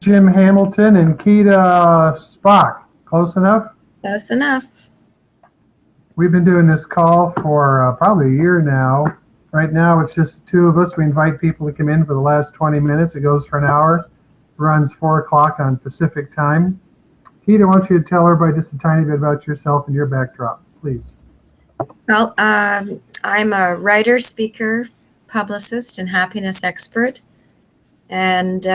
Jim Hamilton and Keita Spock. Close enough? Close enough. We've been doing this call for probably a year now. Right now, it's just the two of us. We invite people to come in for the last 20 minutes. It goes for an hour. Runs 4 o'clock on Pacific time. Keita, I want you to tell everybody just a tiny bit about yourself and your backdrop, please. Well, I'm a writer, speaker, publicist, and happiness expert. And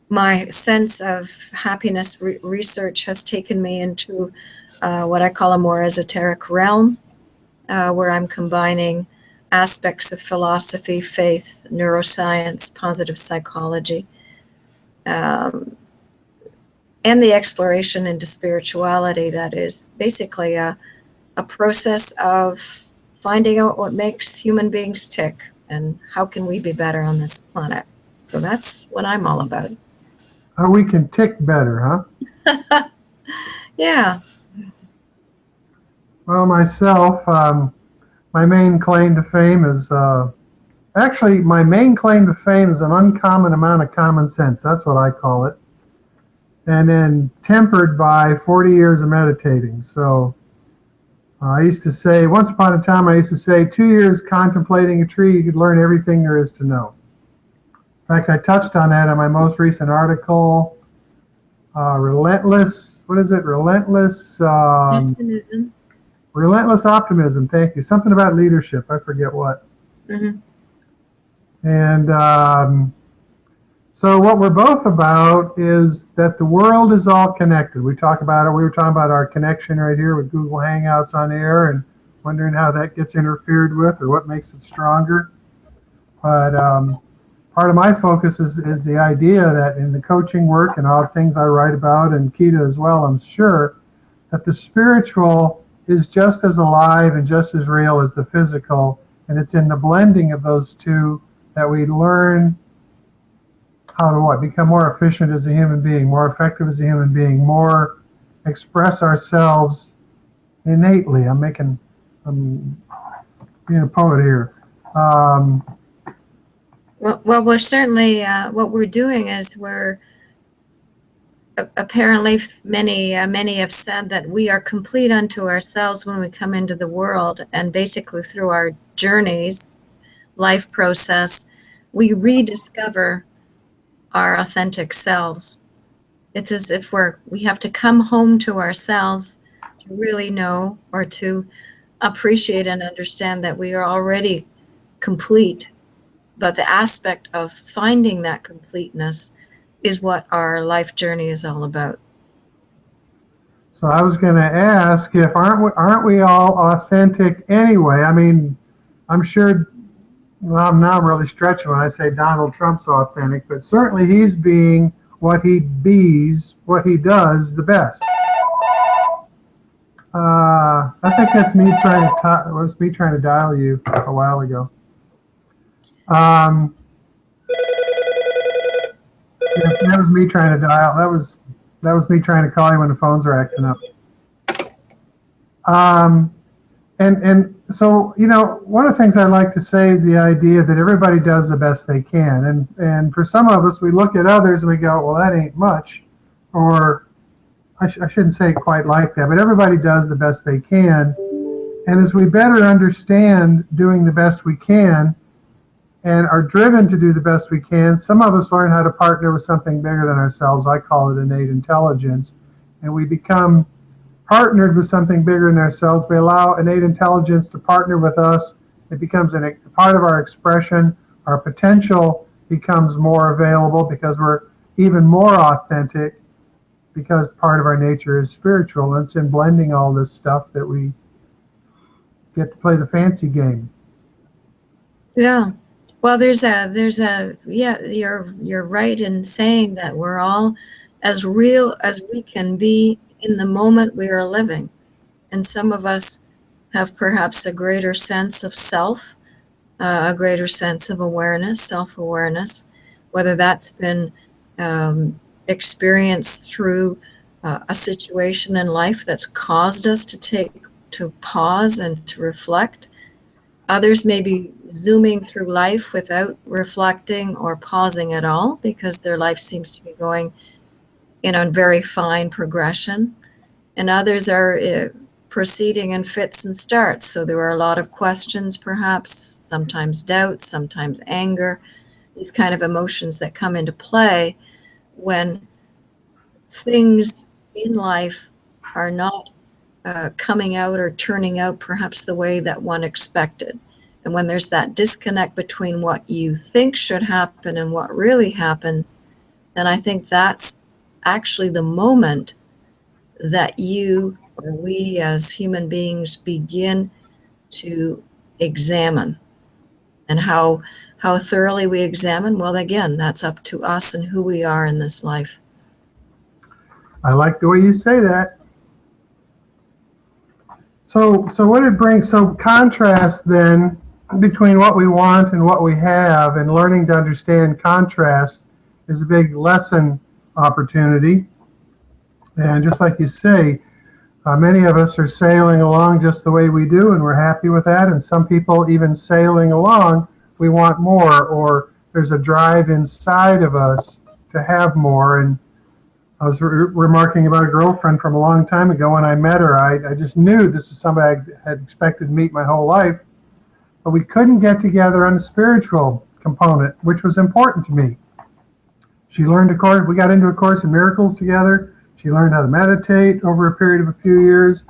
my sense of happiness research has taken me into what I call a more esoteric realm, where I'm combining aspects of philosophy, faith, neuroscience, positive psychology, and the exploration into spirituality that is basically a process of finding out what makes human beings tick and how can we be better on this planet. So that's what I'm all about. How we can tick better, huh? Yeah. Well, myself, my main claim to fame is my main claim to fame is an uncommon amount of common sense. That's what I call it. And then tempered by 40 years of meditating. So I used to say, once upon a time, I used to say, 2 years contemplating a tree, you could learn everything there is to know. In fact, I touched on that in my most recent article, Relentless, what is it? Relentless Optimism. Relentless Optimism, thank you. Something about leadership, I forget what. Mm-hmm. And so what we're both about is that the world is all connected. We were talking about our connection right here with Google Hangouts on air and wondering how that gets interfered with or what makes it stronger. But part of my focus is the idea that in the coaching work and all the things I write about, and Keita as well, I'm sure, that the spiritual is just as alive and just as real as the physical. And it's in the blending of those two that we learn how to become more efficient as a human being, more effective as a human being, more express ourselves innately. I'm being a poet here. Well, we're certainly, what we're doing is we're apparently many have said that we are complete unto ourselves when we come into the world, and basically through our journeys, life process, we rediscover our authentic selves. It's as if we have to come home to ourselves to really know or to appreciate and understand that we are already complete. But the aspect of finding that completeness is what our life journey is all about. So I was going to ask if aren't we all authentic anyway? I mean, I'm sure. Well, now I'm really stretching when I say Donald Trump's authentic, but certainly he's being what he does the best. I think that's me trying to dial you a while ago. Yes, that was me trying to dial. That was me trying to call you when the phones are acting up. And so, one of the things I like to say is the idea that everybody does the best they can. And for some of us, we look at others and we go, well, that ain't much. Or I shouldn't say it quite like that, but everybody does the best they can. And as we better understand doing the best we can and are driven to do the best we can, some of us learn how to partner with something bigger than ourselves. I call it innate intelligence. And we become partnered with something bigger than ourselves. We allow innate intelligence to partner with us. It becomes a part of our expression. Our potential becomes more available because we're even more authentic, because part of our nature is spiritual. And it's in blending all this stuff that we get to play the fancy game. Yeah. Well, you're right in saying that we're all as real as we can be in the moment we are living. And some of us have perhaps a greater sense of self, a greater sense of awareness, self-awareness, whether that's been experienced through a situation in life that's caused us to pause and to reflect. Others maybe zooming through life without reflecting or pausing at all because their life seems to be going in a very fine progression. And others are proceeding in fits and starts. So there are a lot of questions, perhaps, sometimes doubts, sometimes anger, these kind of emotions that come into play when things in life are not coming out or turning out perhaps the way that one expected. And when there's that disconnect between what you think should happen and what really happens, then I think that's actually the moment that you or we as human beings begin to examine. And how thoroughly we examine, well, again, that's up to us and who we are in this life. I like the way you say that. So what it brings, so contrast then between what we want and what we have, and learning to understand contrast is a big lesson opportunity. And just like you say, many of us are sailing along just the way we do, and we're happy with that. And some people, even sailing along, we want more, or there's a drive inside of us to have more. And I was remarking about a girlfriend from a long time ago. When I met her, I just knew this was somebody I had expected to meet my whole life. But we couldn't get together on the spiritual component, which was important to me. She learned a course, we got into a Course in Miracles together. She learned how to meditate over a period of a few years.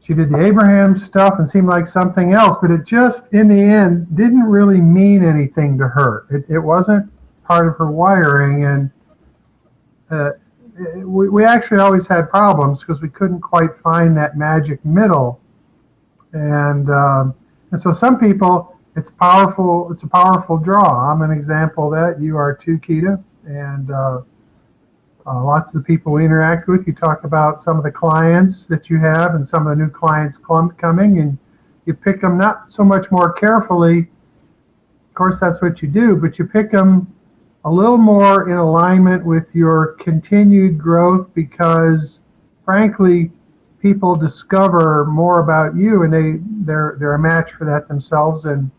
She did the Abraham stuff and seemed like something else, but it just, in the end, didn't really mean anything to her. It wasn't part of her wiring, and we actually always had problems because we couldn't quite find that magic middle. And so some people, it's powerful. It's a powerful draw. I'm an example of that. You are too, Keita. And lots of the people we interact with, you talk about some of the clients that you have and some of the new clients coming, and you pick them not so much more carefully. Of course, that's what you do, but you pick them a little more in alignment with your continued growth, because frankly, people discover more about you, and they're a match for that themselves. And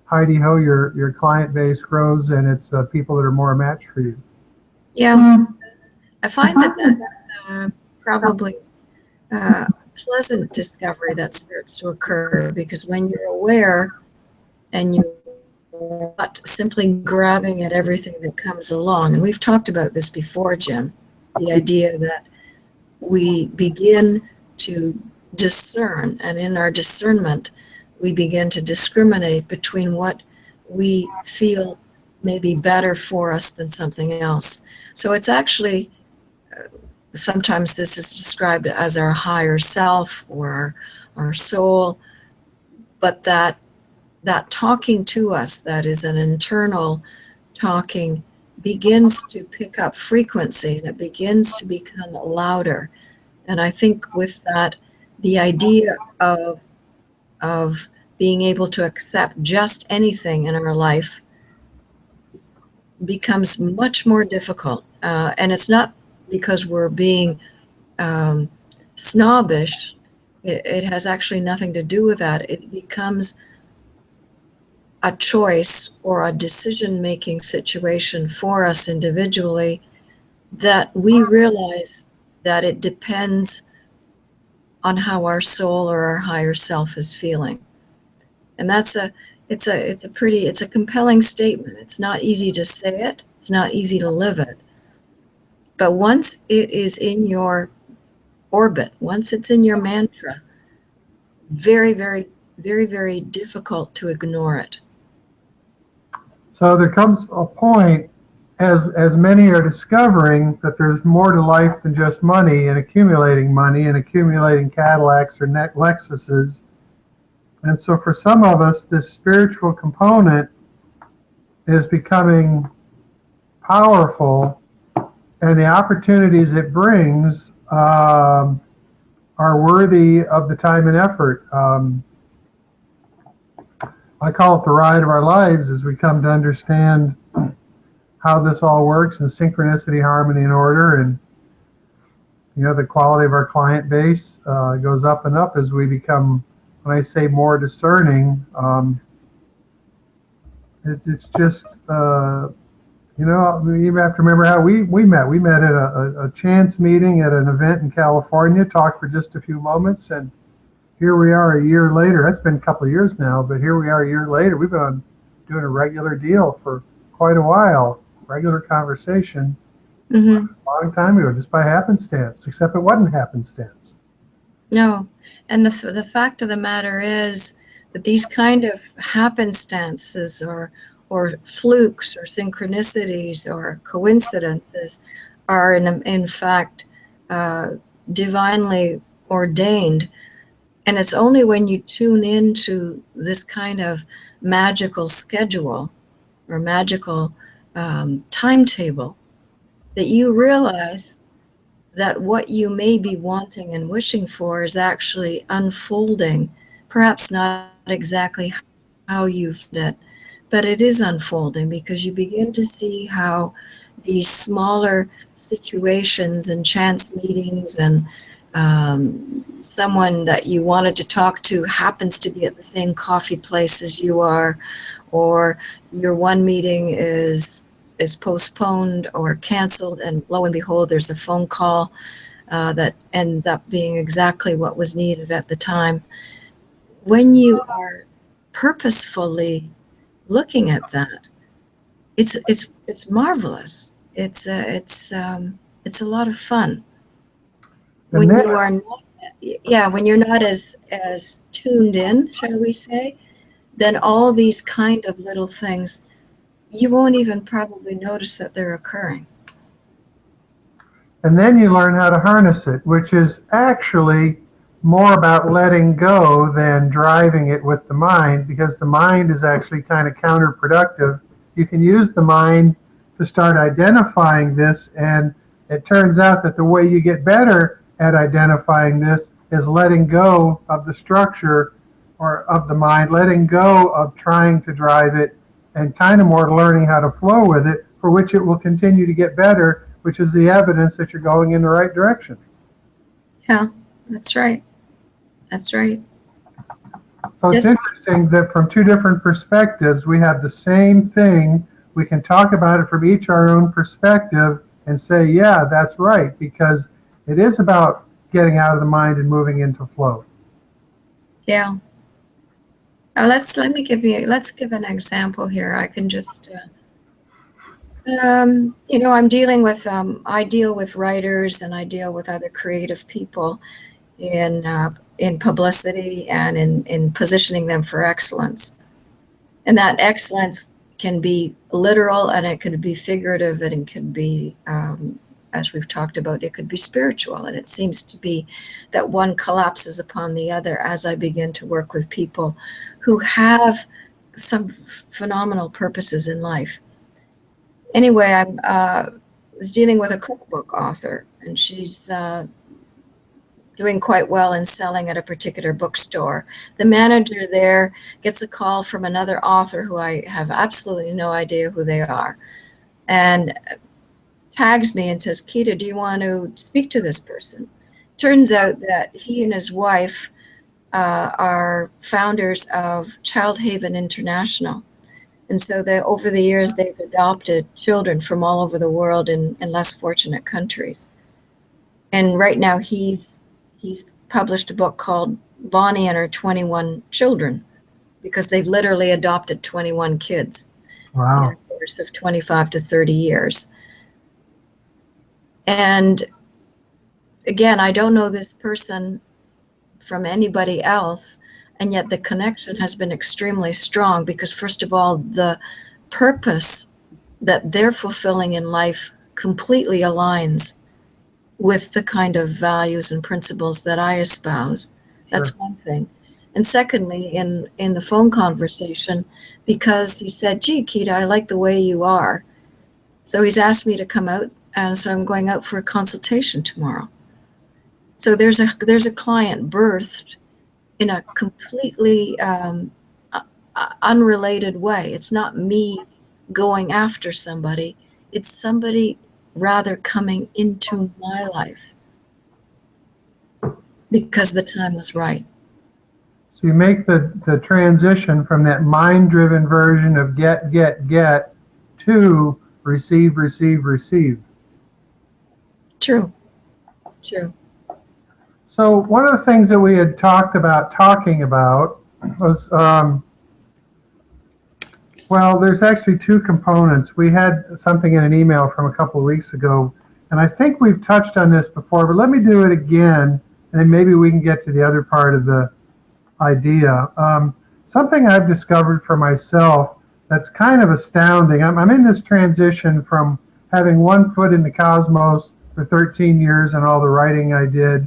Heidi Ho, your client base grows, and it's people that are more a match for you. Yeah, I find that probably a pleasant discovery that starts to occur, because when you're aware and you're not simply grabbing at everything that comes along, and we've talked about this before, Jim, the idea that we begin to discern, and in our discernment, we begin to discriminate between what we feel may be better for us than something else. So it's actually, sometimes this is described as our higher self or our soul, but that talking to us, that is an internal talking, begins to pick up frequency, and it begins to become louder. And I think with that, the idea of being able to accept just anything in our life becomes much more difficult. And it's not because we're being snobbish. It has actually nothing to do with that. It becomes a choice or a decision-making situation for us individually that we realize that it depends on how our soul or our higher self is feeling. And it's a compelling statement. It's not easy to say it. It's not easy to live it. But once it is in your orbit, once it's in your mantra, very, very, very, very difficult to ignore it. So there comes a point, as many are discovering, that there's more to life than just money and accumulating Cadillacs or Lexuses. And so for some of us, this spiritual component is becoming powerful, and the opportunities it brings are worthy of the time and effort. I call it the ride of our lives as we come to understand how this all works in synchronicity, harmony, and order. And the quality of our client base goes up and up as we become when I say more discerning, it's just, you have to remember how we met. We met at a chance meeting at an event in California, talked for just a few moments, and here we are a year later. That's been a couple of years now, but here we are a year later. We've been doing a regular deal for quite a while, regular conversation, Mm-hmm. a long time ago, just by happenstance, except it wasn't happenstance. No. And the fact of the matter is that these kind of happenstances or flukes or synchronicities or coincidences are in fact divinely ordained. And it's only when you tune into this kind of magical schedule or magical timetable that you realize that what you may be wanting and wishing for is actually unfolding, perhaps not exactly how you've done it, but it is unfolding because you begin to see how these smaller situations and chance meetings and someone that you wanted to talk to happens to be at the same coffee place as you are, or your one meeting is postponed or canceled, and lo and behold, there's a phone call that ends up being exactly what was needed at the time. When you are purposefully looking at that, it's marvelous. It's a lot of fun. And When then, you are not, yeah, when you're not as tuned in, shall we say, then all these kind of little things, you won't even probably notice that they're occurring. and then you learn how to harness it, which is actually more about letting go than driving it with the mind, because the mind is actually kind of counterproductive. You can use the mind to start identifying this, and it turns out that the way you get better at identifying this is letting go of the structure or of the mind, letting go of trying to drive it, and kind of more learning how to flow with it, for which it will continue to get better, which is the evidence that you're going in the right direction. Yeah, that's right. That's right. So it's Yes. interesting that from two different perspectives, we have the same thing. We can talk about it from each our own perspective and say, yeah, that's right, because it is about getting out of the mind and moving into flow. Yeah. Let's give an example here. I can just, I deal with writers and I deal with other creative people in publicity and in positioning them for excellence. And that excellence can be literal and it could be figurative and it could be, as we've talked about, it could be spiritual. And it seems to be that one collapses upon the other as I begin to work with people who have some phenomenal purposes in life. Anyway, I was dealing with a cookbook author, and she's doing quite well in selling at a particular bookstore. The manager there gets a call from another author who I have absolutely no idea who they are, and tags me and says, Keita, do you want to speak to this person? Turns out that he and his wife are founders of Child Haven International. And so over the years, they've adopted children from all over the world in less fortunate countries. And right now he's published a book called Bonnie and Her 21 Children, because they've literally adopted 21 kids in Wow. a course of 25 to 30 years. And again, I don't know this person from anybody else, and yet the connection has been extremely strong because, first of all, the purpose that they're fulfilling in life completely aligns with the kind of values and principles that I espouse. That's Sure. one thing. And secondly, in the phone conversation, because he said, gee, Keita, I like the way you are. So he's asked me to come out, and so I'm going out for a consultation tomorrow. So there's a client birthed in a completely unrelated way. It's not me going after somebody. It's somebody rather coming into my life because the time was right. So you make the transition from that mind-driven version of get, get to receive, receive, receive. True. True. So one of the things that we had talking about was, well, there's actually two components. We had something in an email from a couple of weeks ago, and I think we've touched on this before, but let me do it again, and then maybe we can get to the other part of the idea. Something I've discovered for myself that's kind of astounding. I'm in this transition from having one foot in the cosmos for 13 years and all the writing I did,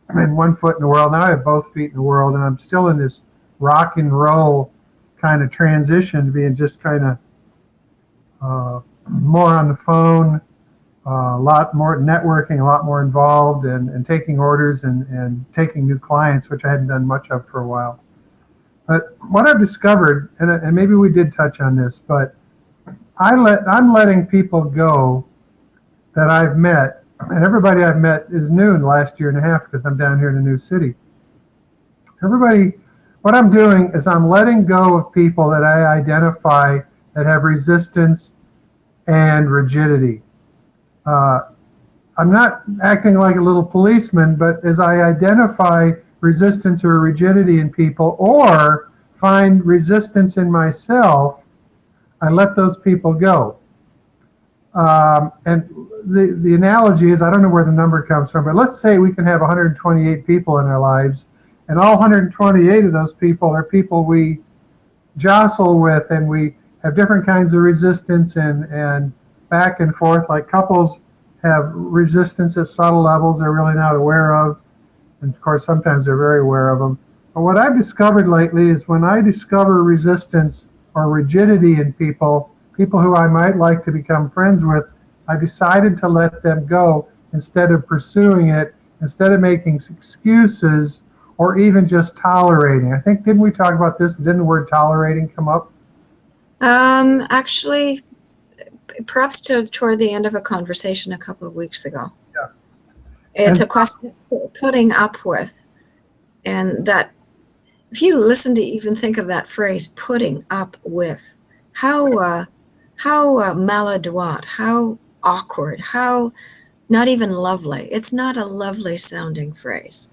and one foot in the world. Now I have both feet in the world, and I'm still in this rock and roll kind of transition to being just kind of more on the phone, a lot more networking, a lot more involved, and taking orders and taking new clients, which I hadn't done much of for a while. But what I've discovered, and maybe we did touch on this, but I'm letting people go that I've met, and everybody I've met is new in the last year and a half because I'm down here in a new city. What I'm doing is I'm letting go of people that I identify that have resistance and rigidity. I'm not acting like a little policeman, but as I identify resistance or rigidity in people or find resistance in myself, I let those people go. And the analogy is, I don't know where the number comes from, but let's say we can have 128 people in our lives, and all 128 of those people are people we jostle with, and we have different kinds of resistance and back and forth. Like couples have resistance at subtle levels they're really not aware of, and of course sometimes they're very aware of them. But what I've discovered lately is when I discover resistance or rigidity in people who I might like to become friends with, I've decided to let them go instead of pursuing it, instead of making excuses or even just tolerating. I think, didn't we talk about this? Didn't the word tolerating come up? Actually, perhaps toward the end of a conversation a couple of weeks ago. Yeah. It's a question of putting up with, and that if you listen to even think of that phrase, putting up with, how maladroit, how awkward, how not even lovely. It's not a lovely sounding phrase.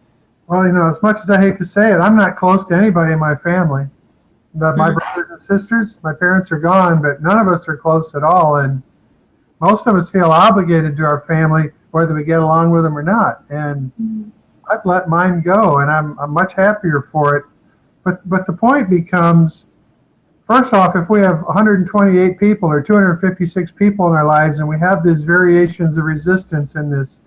Well, as much as I hate to say it, I'm not close to anybody in my family. My brothers and sisters, my parents are gone, but none of us are close at all. And most of us feel obligated to our family, whether we get along with them or not. And I've let mine go, and I'm much happier for it. But the point becomes, first off, if we have 128 people or 256 people in our lives, and we have these variations of resistance and this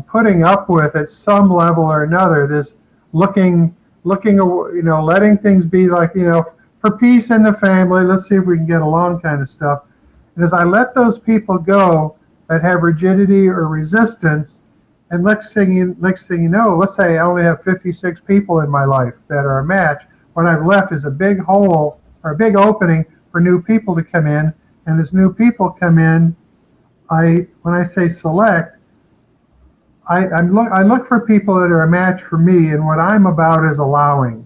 putting up with at some level or another, this looking, letting things be like, for peace in the family, let's see if we can get along kind of stuff. And as I let those people go that have rigidity or resistance, and next thing you know, let's say I only have 56 people in my life that are a match. What I've left is a big hole or a big opening for new people to come in. And as new people come in, when I say select, I look for people that are a match for me, and what I'm about is allowing.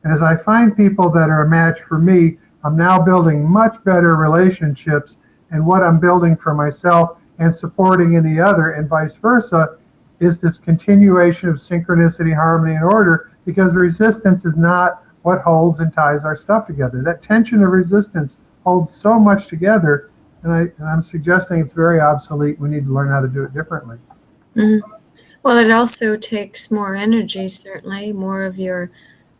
And as I find people that are a match for me, I'm now building much better relationships, and what I'm building for myself and supporting in the other, and vice versa, is this continuation of synchronicity, harmony, and order, because resistance is not what holds and ties our stuff together. That tension of resistance holds so much together, and I'm suggesting it's very obsolete. We need to learn how to do it differently. Mm-hmm. Well, it also takes more energy, certainly, more of your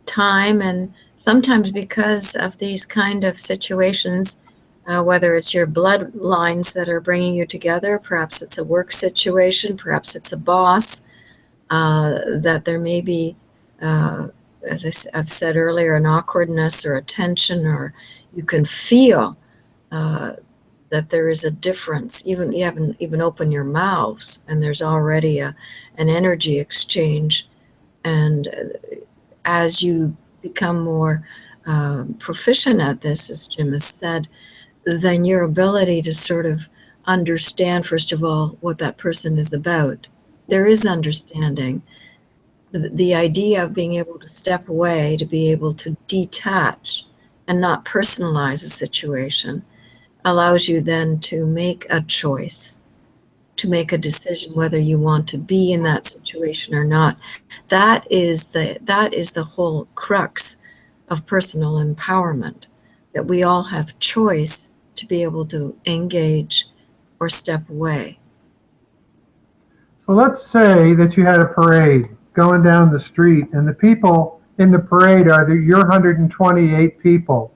time, and sometimes because of these kind of situations, whether it's your bloodlines that are bringing you together, perhaps it's a work situation, perhaps it's a boss, that there may be, as I've said earlier, an awkwardness or a tension, or you can feel that there is a difference. Even you haven't even opened your mouths, and there's already an energy exchange. And as you become more proficient at this, as Jim has said, then your ability to sort of understand, first of all, what that person is about. There is understanding. the idea of being able to step away, to be able to detach and not personalize a situation, allows you then to make a choice, to make a decision whether you want to be in that situation or not. That is the whole crux of personal empowerment, that we all have choice to be able to engage or step away. So let's say that you had a parade going down the street, and the people in the parade are your 128 people.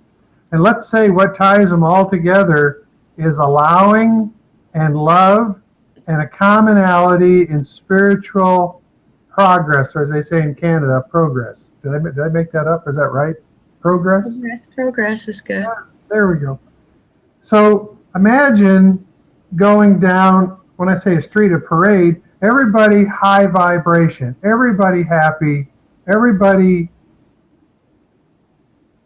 And let's say what ties them all together is allowing and love and a commonality in spiritual progress, or as they say in Canada, progress. Did I make that up? Is that right? Progress? Progress is good. There we go. So imagine going down, when I say a street, a parade, everybody high vibration, everybody happy, everybody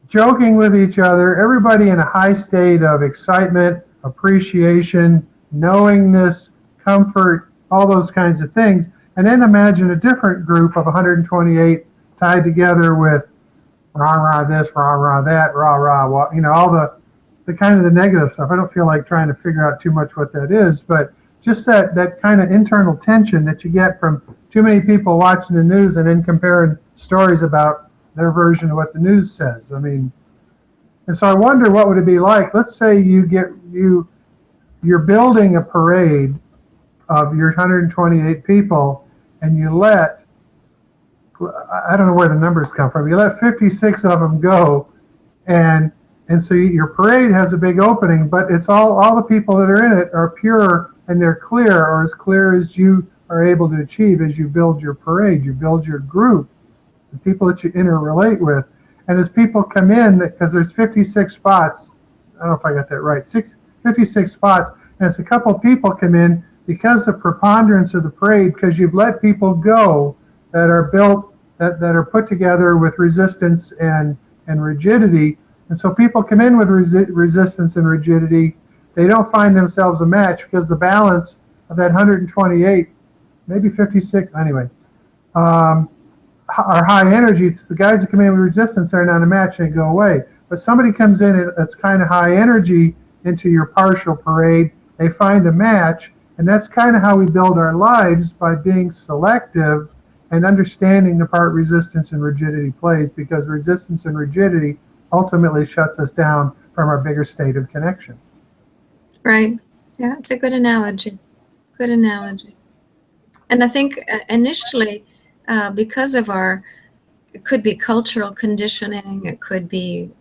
joking with each other, everybody in a high state of excitement, appreciation, knowingness, comfort, all those kinds of things. And then imagine a different group of 128 tied together with rah rah this, rah rah that, rah rah, you know, all the kind of the negative stuff. I don't feel like trying to figure out too much what that is, but just that kind of internal tension that you get from too many people watching the news and then comparing stories about their version of what the news says. I mean, and so I wonder what would it be like. Let's say you're building a parade of your 128 people, and you let, I don't know where the numbers come from, you let 56 of them go, and so your parade has a big opening, but it's all the people that are in it are pure and they're clear, or as clear as you are able to achieve as you build your parade, you build your group, the people that you interrelate with. And as people come in, because there's 56 spots, I don't know if I got that right, 56 spots, and as a couple people come in, because the preponderance of the parade, because you've let people go that are built, that are put together with resistance and rigidity, and so people come in with resistance and rigidity, they don't find themselves a match because the balance of that 128, maybe 56, anyway, are high energy. It's the guys that come in with resistance, they're not a match, and they go away. But somebody comes in that's kind of high energy into your partial parade, they find a match, and that's kind of how we build our lives, by being selective and understanding the part resistance and rigidity plays, because resistance and rigidity ultimately shuts us down from our bigger state of connection. Right. Yeah, it's a good analogy. Good analogy. And I think initially, because of it could be cultural conditioning, it could be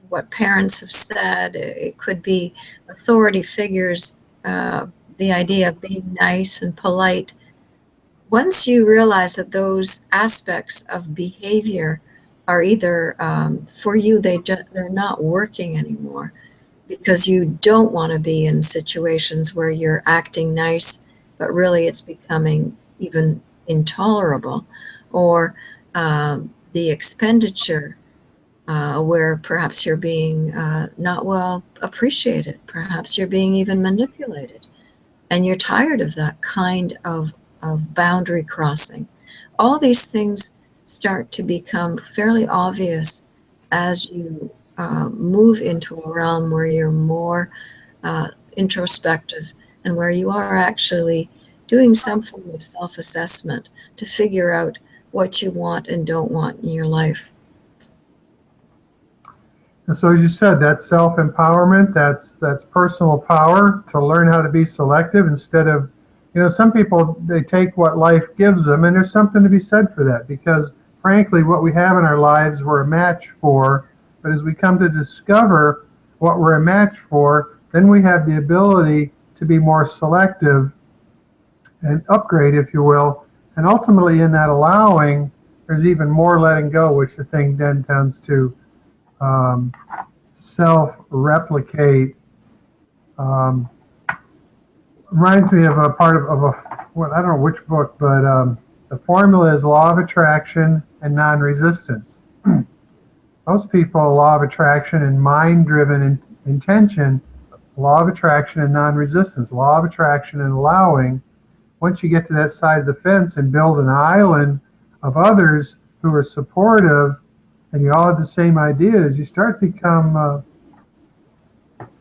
what parents have said, it could be authority figures, the idea of being nice and polite. Once you realize that those aspects of behavior are either, for you, they're not working anymore, because you don't want to be in situations where you're acting nice, but really it's becoming even intolerable, or the expenditure where perhaps you're being not well appreciated, perhaps you're being even manipulated, and you're tired of that kind of boundary crossing. All these things start to become fairly obvious as you move into a realm where you're more introspective, and where you are actually doing some form of self-assessment to figure out what you want and don't want in your life. And so, as you said, that's self-empowerment, that's personal power to learn how to be selective instead of, you know, some people, they take what life gives them, and there's something to be said for that, because frankly, what we have in our lives, we're a match for. But as we come to discover what we're a match for, then we have the ability to be more selective and upgrade, if you will. And ultimately, in that allowing, there's even more letting go, which the thing then tends to self-replicate. Reminds me of a part of well, I don't know which book, but the formula is law of attraction and non-resistance. Most people, law of attraction and mind-driven intention, law of attraction and non-resistance, law of attraction and allowing. Once you get to that side of the fence and build an island of others who are supportive, and you all have the same ideas, you start to become,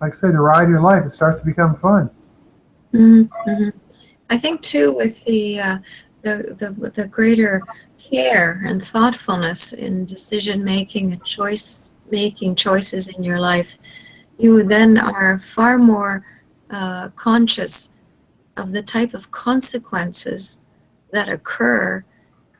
like I say, the ride of your life. It starts to become fun. Mm-hmm. I think too, with the greater care and thoughtfulness in decision making and making choices in your life, you then are far more conscious of the type of consequences that occur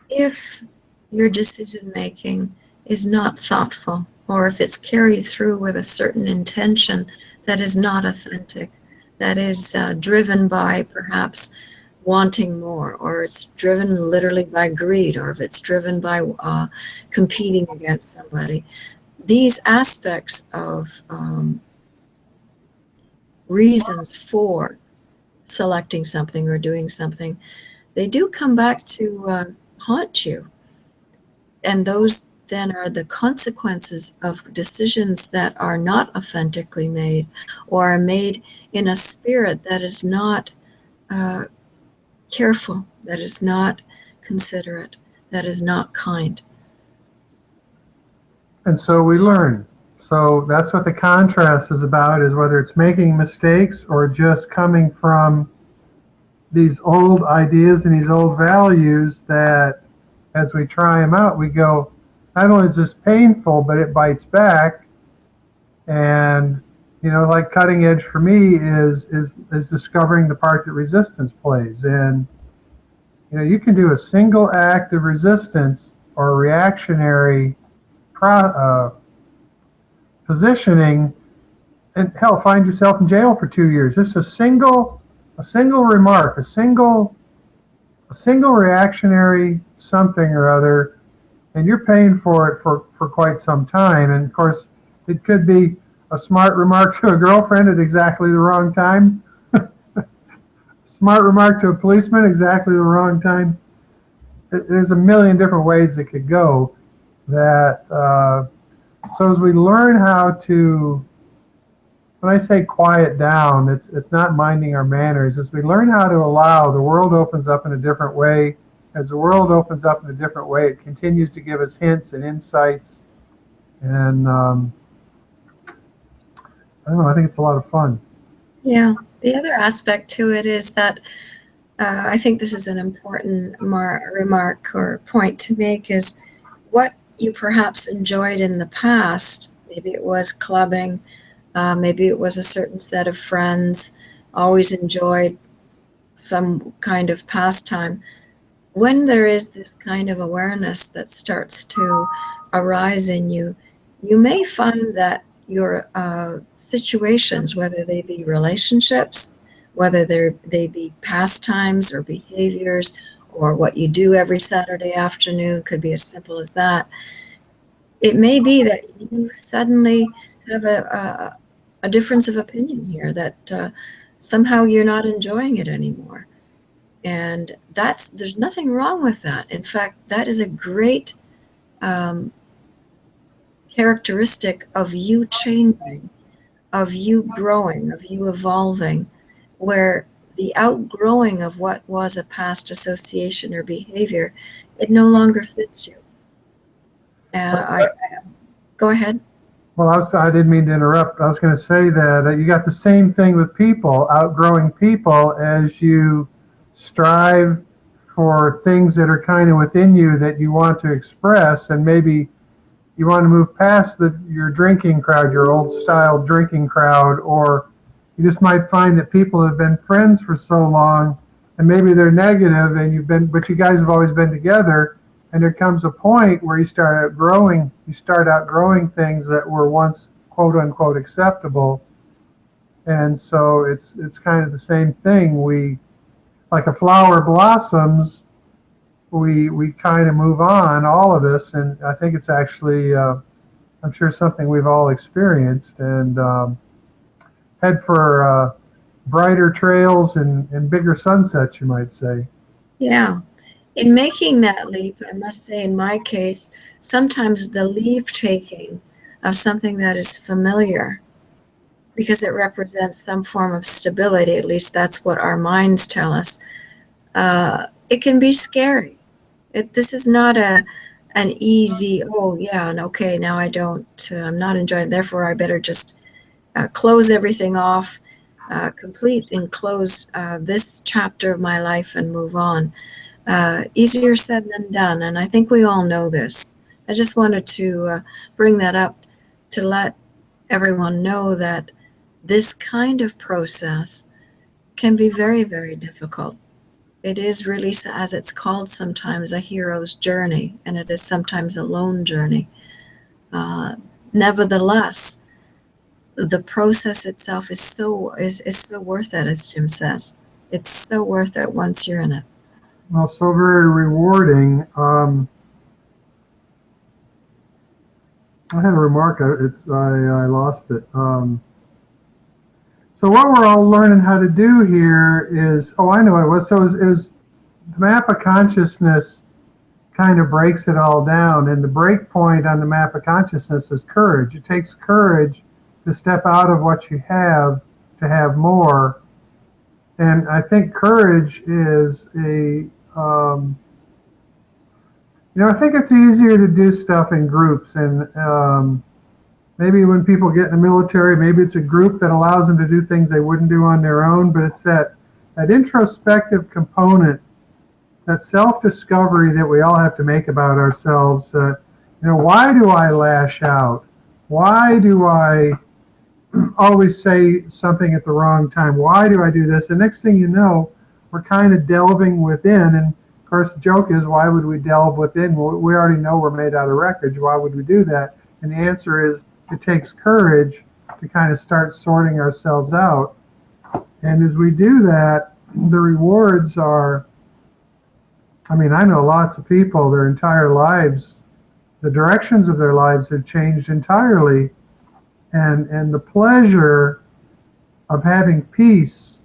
if your decision making is not thoughtful, or if it's carried through with a certain intention that is not authentic, that is driven by perhaps wanting more, or it's driven literally by greed, or if it's driven by competing against somebody. These aspects of reasons for selecting something or doing something, they do come back to haunt you. And those then are the consequences of decisions that are not authentically made, or are made in a spirit that is not careful, that is not considerate, that is not kind. And so we learn. So that's what the contrast is about, is whether it's making mistakes or just coming from these old ideas and these old values that as we try them out, we go, not only is this painful, but it bites back. And, you know, like cutting edge for me is discovering the part that resistance plays. And, you know, you can do a single act of resistance or reactionary positioning, and hell, find yourself in jail for 2 years. Just a single remark, a single reactionary something or other, and you're paying for it for quite some time. And of course, it could be a smart remark to a girlfriend at exactly the wrong time, smart remark to a policeman exactly the wrong time. There's a million different ways it could go. So as we learn how to, when I say quiet down, it's not minding our manners. As we learn how to allow, the world opens up in a different way. As the world opens up in a different way, it continues to give us hints and insights. And I don't know, I think it's a lot of fun. Yeah. The other aspect to it is that I think this is an important remark or point to make, is what you perhaps enjoyed in the past. Maybe it was clubbing, maybe it was a certain set of friends, always enjoyed some kind of pastime. When there is this kind of awareness that starts to arise in you, you may find that your situations, whether they be relationships, whether they be pastimes or behaviors, or what you do every Saturday afternoon, could be as simple as that. It may be that you suddenly have a difference of opinion here, that somehow you're not enjoying it anymore. And there's nothing wrong with that. In fact, that is a great characteristic of you changing, of you growing, of you evolving, where the outgrowing of what was a past association or behavior, it no longer fits you. Go ahead. Well, I didn't mean to interrupt. I was going to say that you got the same thing with people, outgrowing people, as you strive for things that are kind of within you that you want to express, and maybe you want to move past your drinking crowd, your old style drinking crowd, or you just might find that people have been friends for so long, and maybe they're negative, but you guys have always been together, and there comes a point where you start outgrowing things that were once quote unquote acceptable, and so it's kind of the same thing. Like a flower blossoms, we kind of move on, all of us, and I think it's actually, I'm sure, something we've all experienced, and head for brighter trails and bigger sunsets, you might say. Yeah. In making that leap, I must say, in my case, sometimes the leave taking of something that is familiar, because it represents some form of stability, at least that's what our minds tell us, it can be scary. This is not an easy, oh yeah, and okay, now I'm not enjoying, therefore I better just close everything off, complete and close this chapter of my life and move on. Easier said than done, and I think we all know this. I just wanted to bring that up to let everyone know that this kind of process can be very, very difficult. It is really, as it's called sometimes, a hero's journey, and it is sometimes a lone journey. Nevertheless, the process itself is so worth it, as Jim says. It's so worth it once you're in it. Well, so very rewarding. I had a remark. I lost it. So what we're all learning how to do here is, oh, I know what it was. So it was the map of consciousness kind of breaks it all down. And the break point on the map of consciousness is courage. It takes courage to step out of what you have to have more. And I think courage is I think it's easier to do stuff in groups. And maybe when people get in the military, maybe it's a group that allows them to do things they wouldn't do on their own. But it's that introspective component, that self-discovery that we all have to make about ourselves. Why do I lash out? Why do I always say something at the wrong time? Why do I do this? And next thing you know, we're kind of delving within. And of course, the joke is, why would we delve within? Well, we already know we're made out of wreckage. Why would we do that? And the answer is, it takes courage to kind of start sorting ourselves out. And as we do that, the rewards are, I know lots of people, their entire lives, the directions of their lives have changed entirely. And the pleasure of having peace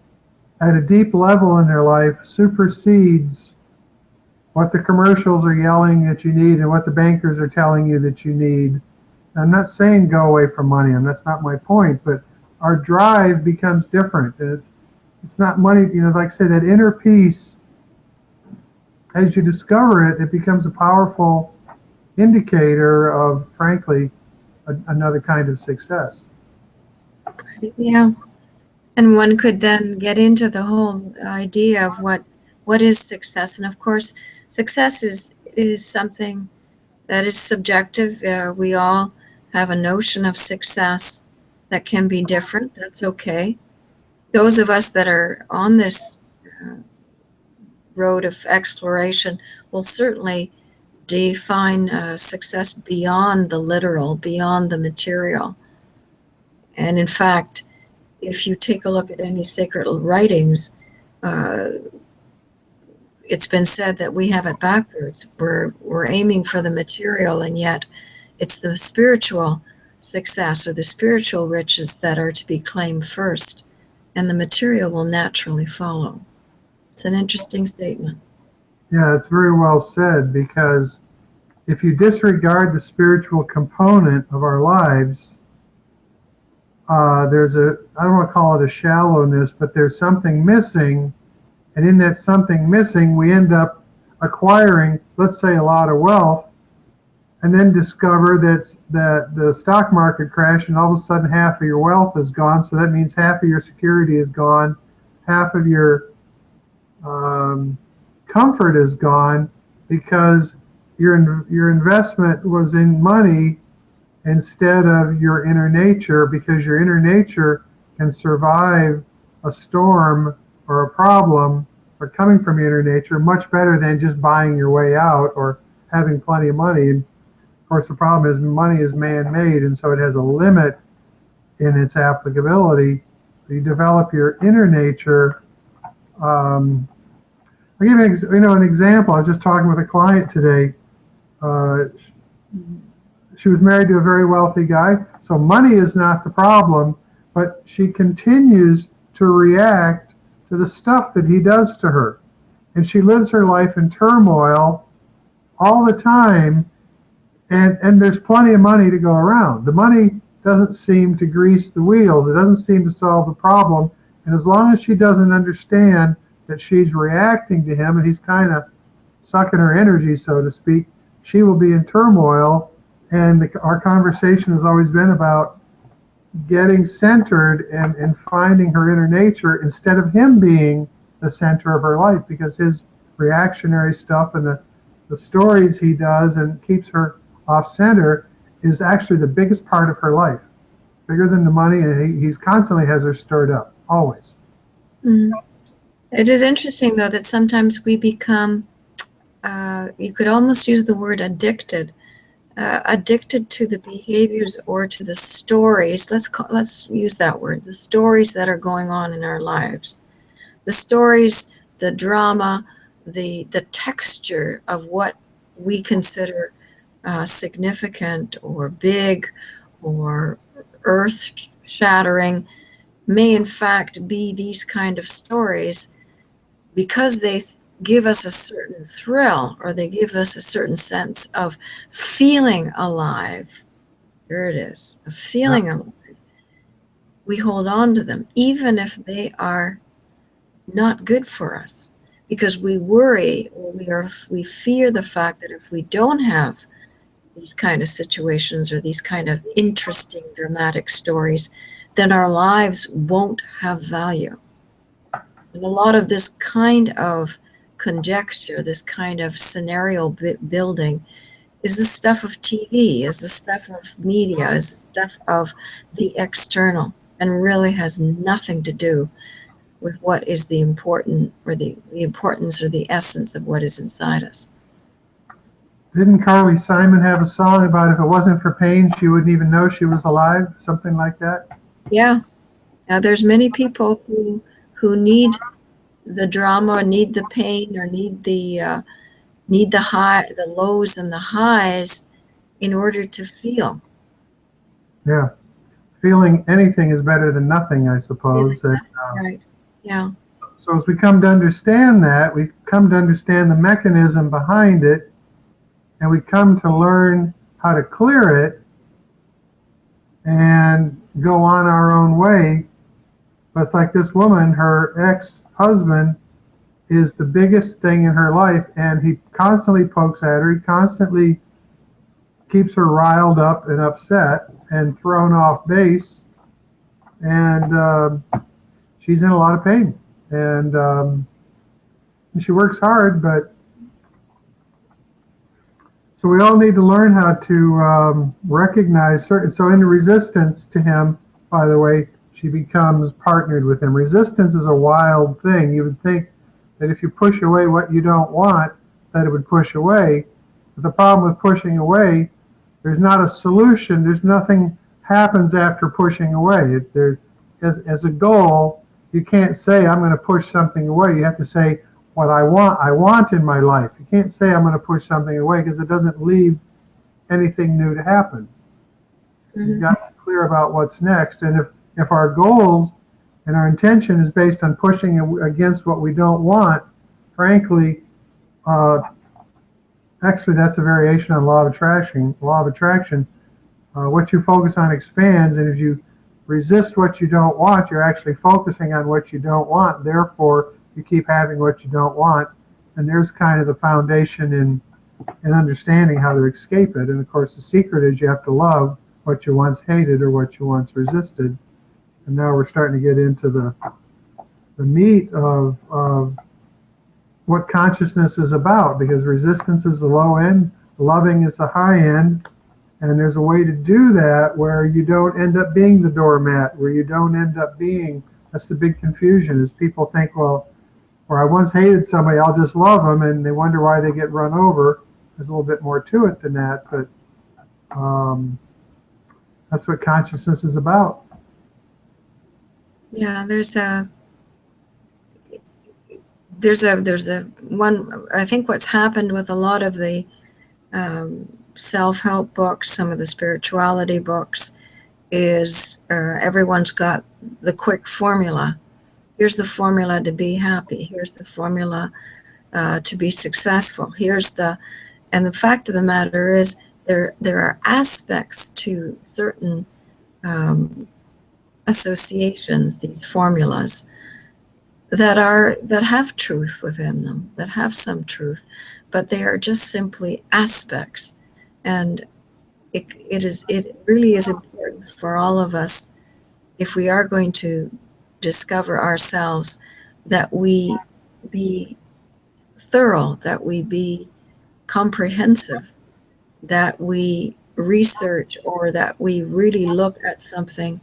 at a deep level in their life supersedes what the commercials are yelling that you need and what the bankers are telling you that you need. I'm not saying go away from money, and that's not my point, but our drive becomes different. And it's not money, like I say, that inner peace, as you discover it, it becomes a powerful indicator of, frankly, another kind of success. Yeah. And one could then get into the whole idea of what is success. And of course, success is something that is subjective. We all have a notion of success that can be different. That's okay. Those of us that are on this road of exploration will certainly define success beyond the literal, beyond the material. And in fact, if you take a look at any sacred writings, it's been said that we have it backwards. We're aiming for the material, and yet it's the spiritual success or the spiritual riches that are to be claimed first, and the material will naturally follow. It's an interesting statement. Yeah, it's very well said, because if you disregard the spiritual component of our lives, there's I don't want to call it a shallowness, but there's something missing. And in that something missing, we end up acquiring, let's say, a lot of wealth, and then discover that the stock market crashed, and all of a sudden half of your wealth is gone. So that means half of your security is gone, half of your comfort is gone, because your investment was in money instead of your inner nature, because your inner nature can survive a storm or a problem, or coming from your inner nature, much better than just buying your way out or having plenty of money. And of course, the problem is money is man-made, and so it has a limit in its applicability. You develop your inner nature. I'll give you an example. I was just talking with a client today. She was married to a very wealthy guy, so money is not the problem, but she continues to react to the stuff that he does to her. And she lives her life in turmoil all the time, and there's plenty of money to go around. The money doesn't seem to grease the wheels. It doesn't seem to solve the problem. And as long as she doesn't understand that she's reacting to him, and he's kind of sucking her energy, so to speak, she will be in turmoil. And our conversation has always been about getting centered and finding her inner nature instead of him being the center of her life, because his reactionary stuff and the stories he does and keeps her off center is actually the biggest part of her life, bigger than the money. And he's constantly has her stirred up, always. Mm. It is interesting, though, that sometimes we become, you could almost use the word addicted, addicted to the behaviors or to the stories. Let's use that word, the stories that are going on in our lives. The stories, the drama, the texture of what we consider significant or big or earth-shattering may in fact be these kind of stories because they give us a certain thrill, or they give us a certain sense of feeling alive. There it is, a feeling alive. We hold on to them, even if they are not good for us, because we worry, or we fear the fact that if we don't have these kind of situations or these kind of interesting, dramatic stories, then our lives won't have value. And a lot of this kind of conjecture, this kind of scenario building, is the stuff of TV, is the stuff of media, is the stuff of the external, and really has nothing to do with what is the important, or the importance or the essence of what is inside us. Didn't Carly Simon have a song about if it wasn't for pain, she wouldn't even know she was alive? Something like that? Yeah. Now, there's many people who need the drama, need the pain, or need the high, the lows and the highs, in order to feel. Yeah. Feeling anything is better than nothing, I suppose. Right. Yeah. So as we come to understand that, we come to understand the mechanism behind it, and we come to learn how to clear it and go on our own way. But it's like this woman, her ex-husband is the biggest thing in her life, and he constantly pokes at her. He constantly keeps her riled up and upset and thrown off base, and she's in a lot of pain. And she works hard, but so we all need to learn how to recognize certain. So in the resistance to him, by the way, she becomes partnered with him. Resistance is a wild thing. You would think that if you push away what you don't want, that it would push away. But the problem with pushing away, there's not a solution. There's nothing happens after pushing away. As a goal, you can't say, I'm going to push something away. You have to say, what I want in my life. You can't say I'm going to push something away, because it doesn't leave anything new to happen. Mm-hmm. You've got to be clear about what's next. And if our goals and our intention is based on pushing against what we don't want, frankly, actually that's a variation on law of attraction. What you focus on expands, and if you resist what you don't want, you're actually focusing on what you don't want. Therefore, you keep having what you don't want, and there's kind of the foundation in understanding how to escape it. And of course, the secret is you have to love what you once hated or what you once resisted. And now we're starting to get into the meat of what consciousness is about, because resistance is the low end, loving is the high end, and there's a way to do that where you don't end up being the doormat, where you don't end up being. That's the big confusion, is people think, well, or I once hated somebody, I'll just love them, and they wonder why they get run over. There's a little bit more to it than that, but that's what consciousness is about. Yeah, there's a one. I think what's happened with a lot of the self-help books, some of the spirituality books, is everyone's got the quick formula. Here's the formula to be happy. Here's the formula to be successful. And the fact of the matter is, there are aspects to certain associations, these formulas, that have truth within them, that have some truth, but they are just simply aspects. And it really is important for all of us, if we are going to discover ourselves, that we be thorough, that we be comprehensive, that we research, or that we really look at something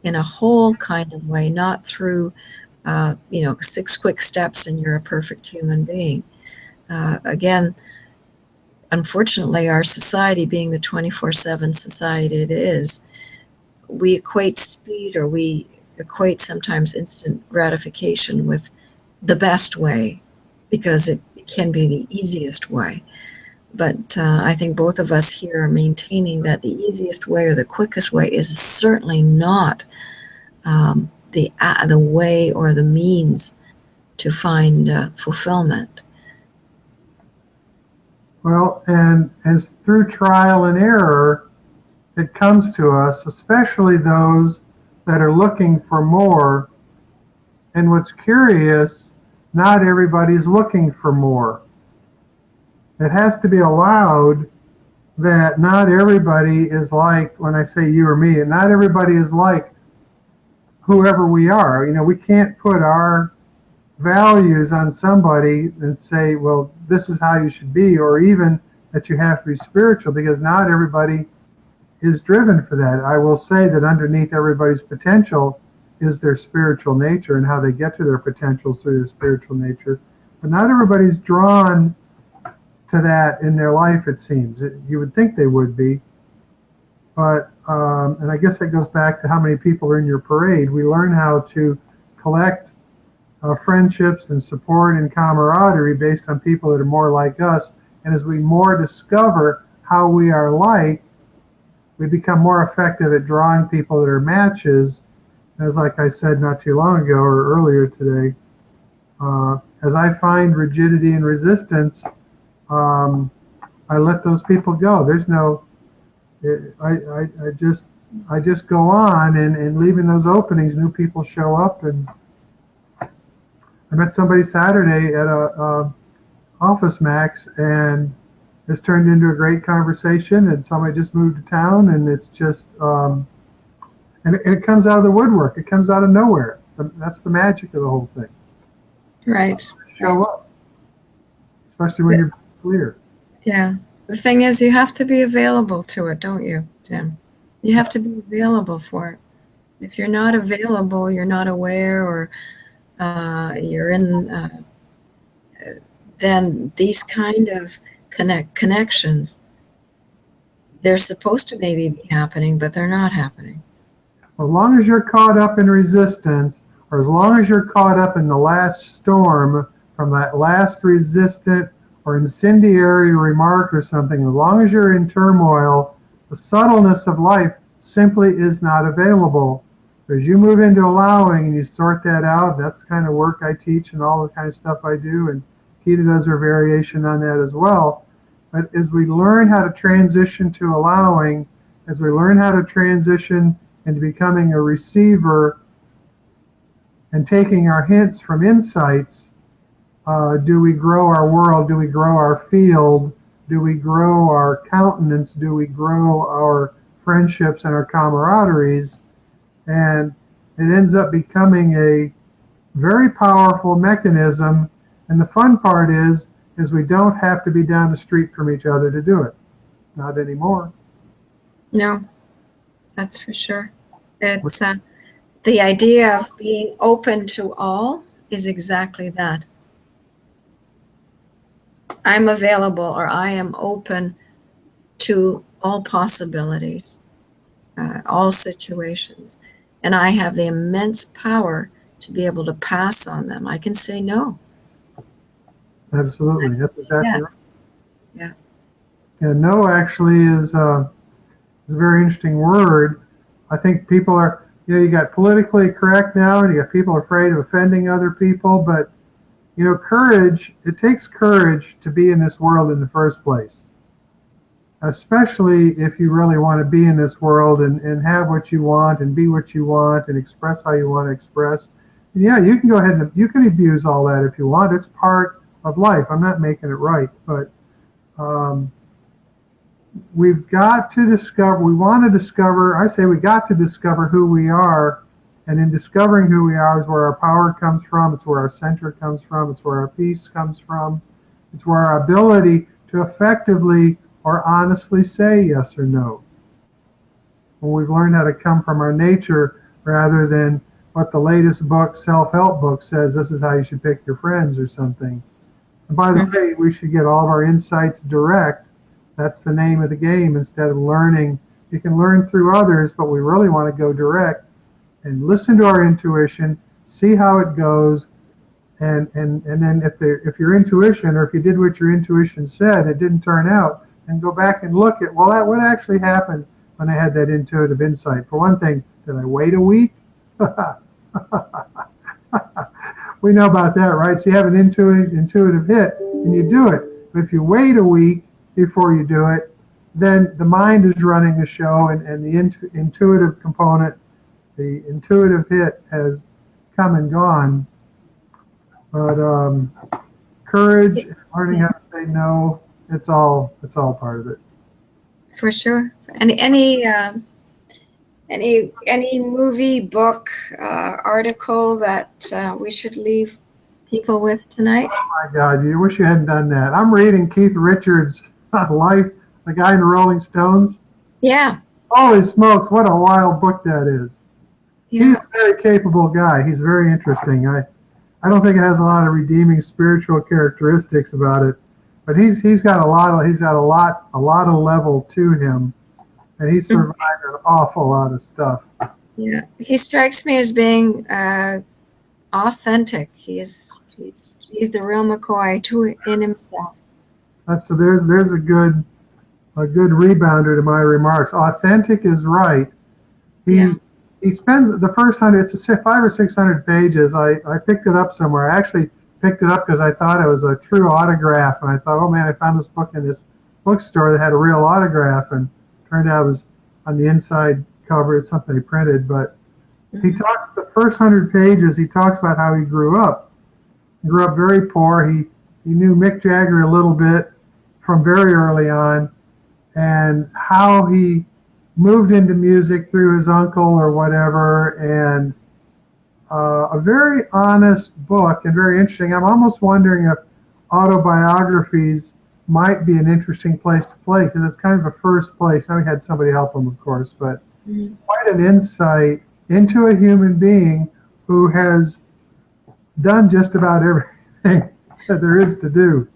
in a whole kind of way, not through 6 quick steps and you're a perfect human being. Again, unfortunately, our society, being the 24/7 society it is, we equate speed, or we equate sometimes instant gratification with the best way, because it can be the easiest way. But I think both of us here are maintaining that the easiest way or the quickest way is certainly not the way or the means to find fulfillment. Well, and as through trial and error, it comes to us, especially those that are looking for more. And what's curious, not everybody's looking for more. It has to be allowed that not everybody is like, when I say you or me, and not everybody is like whoever we are. We can't put our values on somebody and say, well, this is how you should be, or even that you have to be spiritual, because not everybody is driven for that. I will say that underneath everybody's potential is their spiritual nature and how they get to their potential through their spiritual nature. But not everybody's drawn to that in their life, it seems. You would think they would be. But, and I guess that goes back to how many people are in your parade. We learn how to collect friendships and support and camaraderie based on people that are more like us. And as we more discover how we are like, we become more effective at drawing people that are matches. As like I said not too long ago or earlier today, as I find rigidity and resistance, I let those people go. There's no, I just go on, and leaving those openings, new people show up. And I met somebody Saturday at a Office Max, and it's turned into a great conversation. And somebody just moved to town, and it's just, and it comes out of the woodwork. It comes out of nowhere. That's the magic of the whole thing. Right. Show up, especially when you're clear. Yeah. The thing is, you have to be available to it, don't you, Jim? You have to be available for it. If you're not available, you're not aware, or you're in, then these kind of connections, they're supposed to maybe be happening, but they're not happening. As long as you're caught up in resistance, or as long as you're caught up in the last storm from that last resistant or incendiary remark or something, as long as you're in turmoil, the subtleness of life simply is not available. As you move into allowing and you sort that out, that's the kind of work I teach and all the kind of stuff I do, and Keita does her variation on that as well. But as we learn how to transition to allowing, as we learn how to transition into becoming a receiver and taking our hints from insights, do we grow our world? Do we grow our field? Do we grow our countenance? Do we grow our friendships and our camaraderies? And it ends up becoming a very powerful mechanism. And the fun part is we don't have to be down the street from each other to do it. Not anymore. No, that's for sure. It's the idea of being open to all is exactly that. I'm available, or I am open to all possibilities, all situations. And I have the immense power to be able to pass on them. I can say no. Absolutely. That's exactly right. Yeah. Yeah, no actually is a very interesting word. I think people are, you got politically correct now, and you got people afraid of offending other people, but courage, it takes courage to be in this world in the first place, especially if you really want to be in this world and have what you want and be what you want and express how you want to express. Yeah, you can go ahead and you can abuse all that if you want. It's part of life. I'm not making it right, but um, we've got to discover, we want to discover, I say we got to discover who we are. And in discovering who we are is where our power comes from. It's where our center comes from. It's where our peace comes from. It's where our ability to effectively or honestly say yes or no. When we've learned how to come from our nature rather than what the latest book, self-help book says, this is how you should pick your friends or something. And by the way, we should get all of our insights direct. That's the name of the game instead of learning. You can learn through others, but we really want to go direct and listen to our intuition, see how it goes, and then if your intuition, or if you did what your intuition said, it didn't turn out, and go back and look at, well, that what actually happened when I had that intuitive insight. For one thing, did I wait a week? We know about that, right? So you have an intuitive hit and you do it. But if you wait a week before you do it, then the mind is running the show, and the intuitive component, the intuitive hit has come and gone. But courage, learning how to say no, it's all part of it. For sure. And any movie, book, article that we should leave people with tonight? Oh my God, you wish you hadn't done that. I'm reading Keith Richards' life, the guy in the Rolling Stones. Yeah. Holy smokes, what a wild book that is. Yeah. He's a very capable guy. He's very interesting. I don't think it has a lot of redeeming spiritual characteristics about it, but he's got a lot of level to him, and he's survived an awful lot of stuff. Yeah. He strikes me as being authentic. He's the real McCoy in himself. So there's a good rebounder to my remarks. Authentic is right. He spends the first 100, it's 500 or 600 pages. I picked it up somewhere. I actually picked it up because I thought it was a true autograph. And I thought, oh man, I found this book in this bookstore that had a real autograph. And turned out it was on the inside cover. It's something they printed. But he talks, the first 100 pages, he talks about how he grew up. He grew up very poor. He knew Mick Jagger a little bit from very early on. And how he moved into music through his uncle or whatever, and a very honest book and very interesting. I'm almost wondering if autobiographies might be an interesting place to play, because it's kind of a first place. Now, we had somebody help him, of course, but quite an insight into a human being who has done just about everything that there is to do.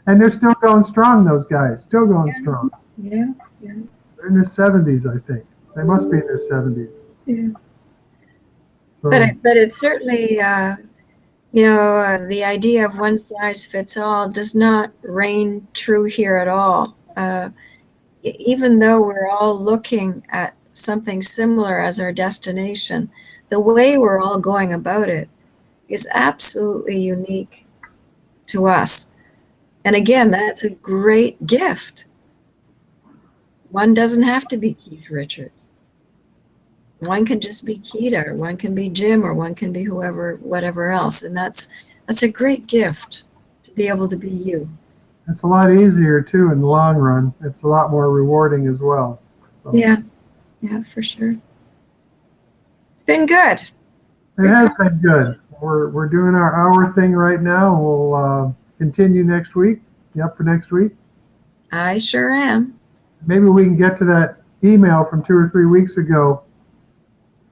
And they're still going strong, those guys, still going strong. Yeah. They're in their 70s, I think. They must be in their 70s. Yeah. So, But it's certainly, the idea of one size fits all does not reign true here at all. Even though we're all looking at something similar as our destination, the way we're all going about it is absolutely unique to us. And again, that's a great gift. One doesn't have to be Keith Richards. One can just be Keita, or one can be Jim, or one can be whatever else. And that's a great gift, to be able to be you. it's a lot easier, too, in the long run. It's a lot more rewarding as well. So. Yeah, for sure. It's been good. It has been good. We're doing our hour thing right now. We'll continue next week. You up for next week? I sure am. Maybe we can get to that email from 2 or 3 weeks ago.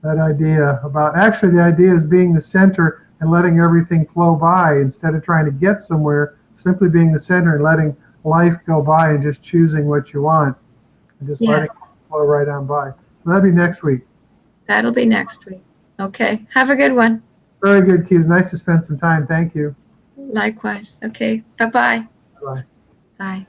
That idea about, actually the idea is being the center and letting everything flow by instead of trying to get somewhere, simply being the center and letting life go by and just choosing what you want and just letting it flow right on by. So that'll be next week. That'll be next week. Okay. Have a good one. Very good, Keith. Nice to spend some time. Thank you. Likewise. Okay. Bye-bye. Bye. Bye.